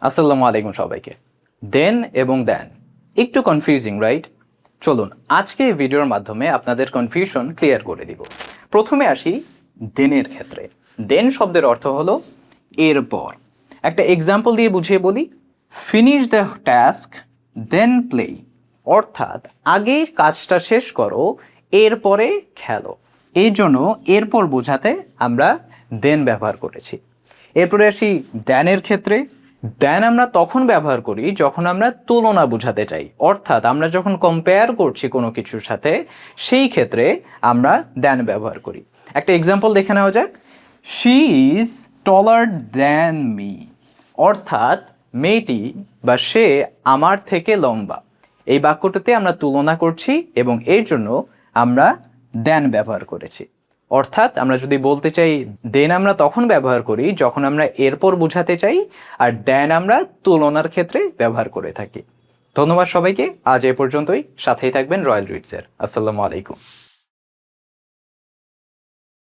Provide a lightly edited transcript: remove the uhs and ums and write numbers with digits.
আসসালামু আলাইকুম সবাইকে। দেন এবং দেন একটু কনফিউজিং, রাইট? চলুন আজকে এই ভিডিওর মাধ্যমে আপনাদের কনফিউশন ক্লিয়ার করে দিব। প্রথমে আসি দেনের ক্ষেত্রে। দেন শব্দের অর্থ হলো এরপর। একটা এক্সাম্পল দিয়ে বুঝিয়ে বলি, finish the task then play. অর্থাৎ আগে কাজটা শেষ করো, এরপরে খেলো। এই জন্য এরপর বোঝাতে আমরা দেন ব্যবহার করেছি। এরপরে আসি দেনের ক্ষেত্রে। দেন আমরা তখন ব্যবহার করি যখন আমরা তুলনা বোঝাতে চাই, অর্থাৎ আমরা যখন কম্পেয়ার করছি কোনো কিছুর সাথে, সেই ক্ষেত্রে আমরা দেন ব্যবহার করি। একটা এক্সাম্পল দেখে নেওয়া যাক। She is taller than me. অর্থাৎ মেয়েটি বা সে আমার থেকে লম্বা। এই বাক্যটাতে আমরা তুলনা করছি এবং এর জন্য আমরা দেন ব্যবহার করেছি। অর্থাৎ আমরা যদি বলতে চাই দেন আমরা তখন ব্যবহার করি যখন আমরা এরপর বোঝাতে চাই, আর দেন আমরা তুলনার ক্ষেত্রে ব্যবহার করে থাকি। ধন্যবাদ সবাইকে। আজ এ পর্যন্তই। সাথেই থাকবেন রয়্যাল রিডসের। আসসালামু আলাইকুম।